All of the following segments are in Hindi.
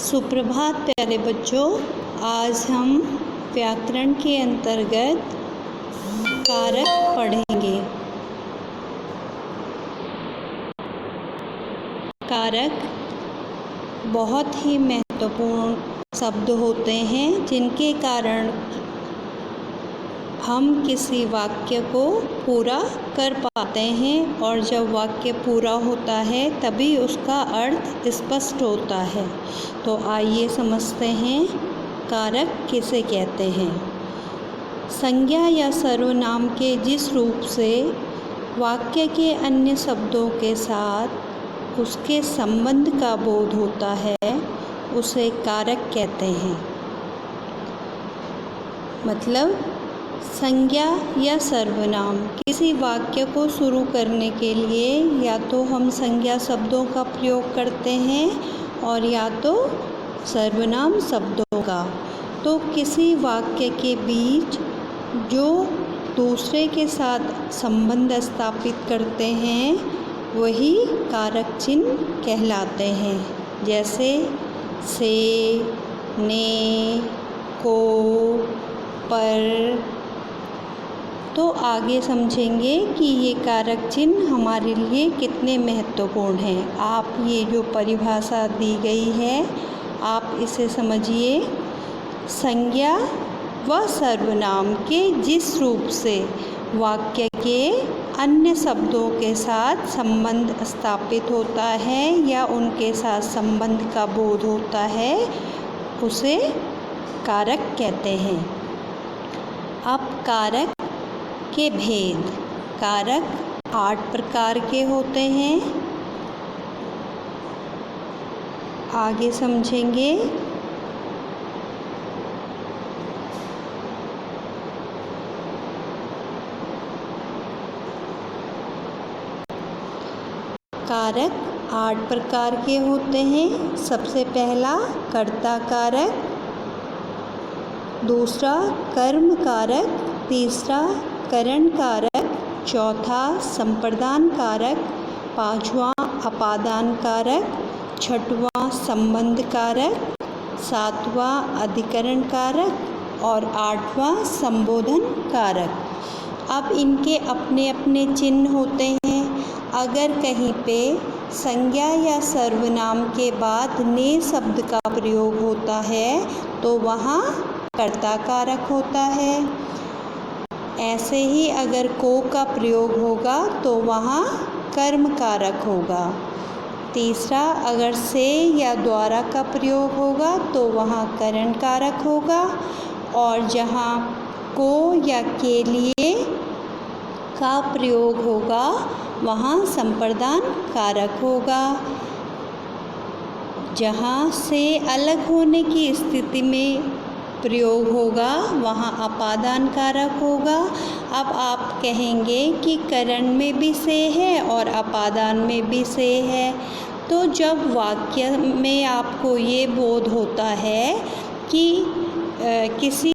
सुप्रभात प्यारे बच्चों। आज हम व्याकरण के अंतर्गत कारक पढ़ेंगे। कारक बहुत ही महत्वपूर्ण शब्द होते हैं जिनके कारण हम किसी वाक्य को पूरा कर पाते हैं, और जब वाक्य पूरा होता है तभी उसका अर्थ स्पष्ट होता है। तो आइए समझते हैं कारक किसे कहते हैं। संज्ञा या सर्वनाम के जिस रूप से वाक्य के अन्य शब्दों के साथ उसके संबंध का बोध होता है उसे कारक कहते हैं। मतलब संज्ञा या सर्वनाम किसी वाक्य को शुरू करने के लिए या तो हम संज्ञा शब्दों का प्रयोग करते हैं और या तो सर्वनाम शब्दों का। तो किसी वाक्य के बीच जो दूसरे के साथ संबंध स्थापित करते हैं वही कारक चिन्ह कहलाते हैं। जैसे से, ने, को, पर। तो आगे समझेंगे कि ये कारक चिन्ह हमारे लिए कितने महत्वपूर्ण हैं। आप ये जो परिभाषा दी गई है आप इसे समझिए। संज्ञा व सर्वनाम के जिस रूप से वाक्य के अन्य शब्दों के साथ संबंध स्थापित होता है या उनके साथ संबंध का बोध होता है उसे कारक कहते हैं। अब कारक के भेद। कारक 8 प्रकार के होते हैं। आगे समझेंगे। कारक 8 प्रकार के होते हैं। सबसे पहला कर्ता कारक, दूसरा कर्म कारक, तीसरा करण कारक, चौथा संप्रदान कारक, पांचवा अपादान कारक, छठवां संबंध कारक, सातवां अधिकरण कारक और आठवां संबोधन कारक। अब इनके अपने अपने चिन्ह होते हैं। अगर कहीं पे संज्ञा या सर्वनाम के बाद ने शब्द का प्रयोग होता है तो वहाँ कर्ता कारक होता है। ऐसे ही अगर को का प्रयोग होगा तो वहाँ कर्म कारक होगा। तीसरा, अगर से या द्वारा का प्रयोग होगा तो वहाँ करण कारक होगा। और जहाँ को या के लिए का प्रयोग होगा वहाँ संप्रदान कारक होगा। जहाँ से अलग होने की स्थिति में प्रयोग होगा वहाँ अपादान कारक होगा। अब आप कहेंगे कि करण में भी से है और अपादान में भी से है। तो जब वाक्य में आपको ये बोध होता है कि किसी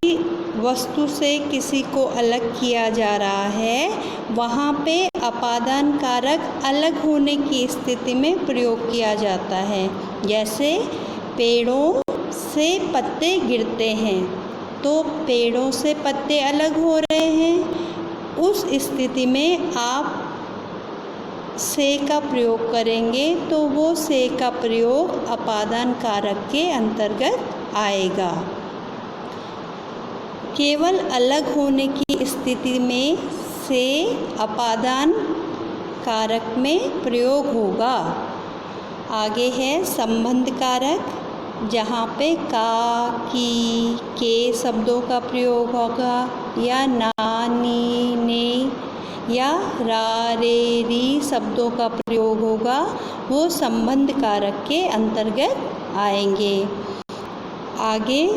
वस्तु से किसी को अलग किया जा रहा है, वहाँ पे अपादान कारक अलग होने की स्थिति में प्रयोग किया जाता है। जैसे पेड़ों से पत्ते गिरते हैं, तो पेड़ों से पत्ते अलग हो रहे हैं। उस स्थिति में आप से का प्रयोग करेंगे तो वो से का प्रयोग अपादान कारक के अंतर्गत आएगा। केवल अलग होने की स्थिति में से अपादान कारक में प्रयोग होगा। आगे है संबंध कारक, जहाँ पे का, की, के शब्दों का प्रयोग होगा या ना, नी, ने या रा, रे, री शब्दों का प्रयोग होगा, वो संबंध कारक के अंतर्गत आएंगे। आगे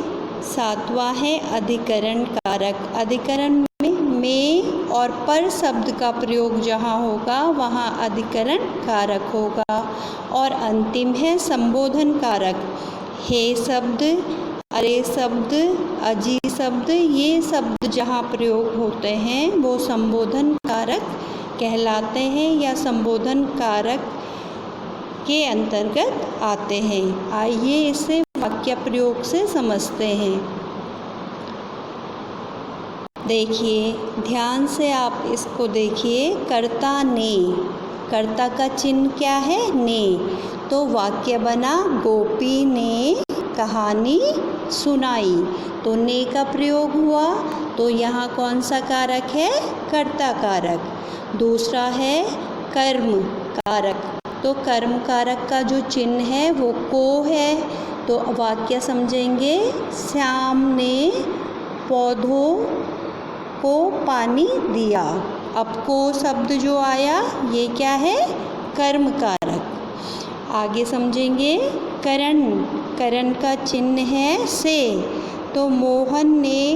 सातवां है अधिकरण कारक। अधिकरण में और पर शब्द का प्रयोग जहाँ होगा वहाँ अधिकरण कारक होगा। और अंतिम है संबोधन कारक। हे शब्द, अरे शब्द, अजी शब्द, ये शब्द जहाँ प्रयोग होते हैं वो संबोधन कारक कहलाते हैं या संबोधन कारक के अंतर्गत आते हैं। आइए इसे वाक्य प्रयोग से समझते हैं। देखिए, ध्यान से आप इसको देखिए। कर्ता ने, कर्ता का चिन्ह क्या है? ने। तो वाक्य बना गोपी ने कहानी सुनाई। तो ने का प्रयोग हुआ, तो यहाँ कौन सा कारक है? कर्ता कारक। दूसरा है कर्म कारक। तो कर्म कारक का जो चिन्ह है वो को है। तो वाक्य समझेंगे, श्याम ने पौधों को पानी दिया। अब को शब्द जो आया ये क्या है? कर्म कारक। आगे समझेंगे, करण, करण का चिन्ह है से। तो मोहन ने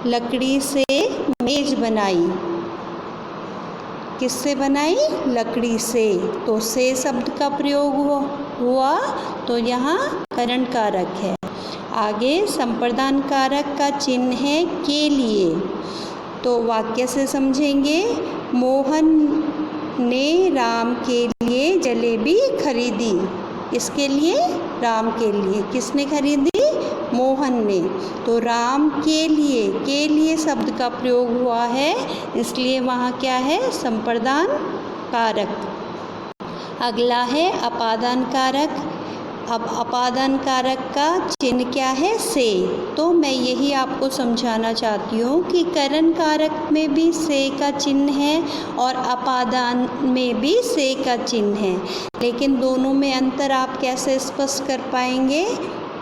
लकड़ी से मेज बनाई। किससे बनाई? लकड़ी से। तो से शब्द का प्रयोग हुआ, तो यहाँ करण कारक है। आगे संप्रदान कारक का चिन्ह है के लिए। तो वाक्य से समझेंगे, मोहन ने राम के लिए जलेबी खरीदी। इसके लिए? राम के लिए। किसने खरीदी? मोहन ने। तो राम के लिए शब्द का प्रयोग हुआ है, इसलिए वहाँ क्या है? संप्रदान कारक। अगला है अपादान कारक। अब अपादान कारक का चिन्ह क्या है? से। तो मैं यही आपको समझाना चाहती हूँ कि करण कारक में भी से का चिन्ह है और अपादान में भी से का चिन्ह है, लेकिन दोनों में अंतर आप कैसे स्पष्ट कर पाएंगे?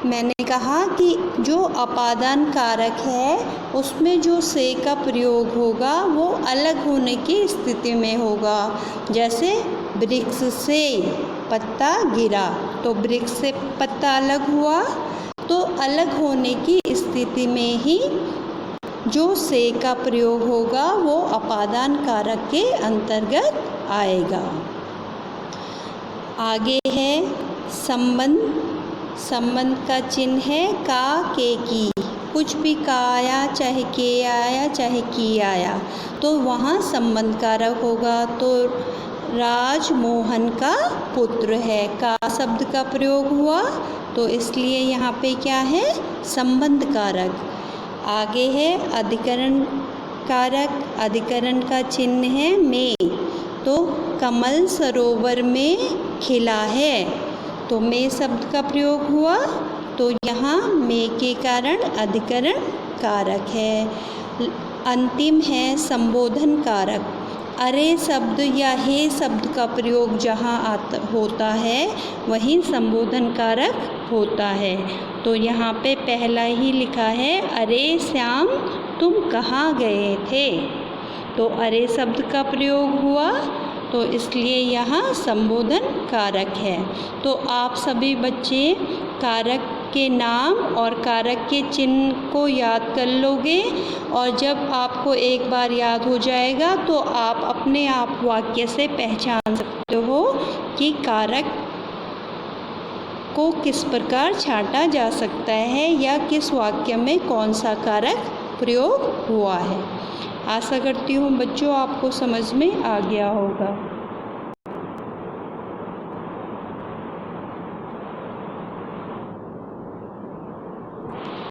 मैंने कहा कि जो अपादान कारक है उसमें जो से का प्रयोग होगा वो अलग होने की स्थिति में होगा। जैसे वृक्ष से पत्ता गिरा, तो वृक्ष से पत्ता अलग हुआ, तो अलग होने की स्थिति में ही जो से का प्रयोग होगा वो अपादान कारक के अंतर्गत आएगा। आगे है संबंध। संबंध का चिन्ह है का के की। कुछ भी का आया, चाहे के आया, चाहे की आया, तो वहाँ संबंध कारक होगा। तो राज मोहन का पुत्र है, का शब्द का प्रयोग हुआ, तो इसलिए यहाँ पे क्या है? संबंध कारक। आगे है अधिकरण कारक। अधिकरण का चिन्ह है में। तो कमल सरोवर में खिला है, तो में शब्द का प्रयोग हुआ, तो यहाँ में के कारण अधिकरण कारक है। अंतिम है संबोधन कारक। अरे शब्द या हे शब्द का प्रयोग जहाँ होता है वहीं संबोधन कारक होता है। तो यहाँ पे पहला ही लिखा है, अरे श्याम तुम कहाँ गए थे। तो अरे शब्द का प्रयोग हुआ, तो इसलिए यहाँ संबोधन कारक है। तो आप सभी बच्चे कारक के नाम और कारक के चिन्ह को याद कर लोगे, और जब आपको एक बार याद हो जाएगा तो आप अपने आप वाक्य से पहचान सकते हो कि कारक को किस प्रकार छांटा जा सकता है या किस वाक्य में कौन सा कारक प्रयोग हुआ है। आशा करती हूँ बच्चों आपको समझ में आ गया होगा।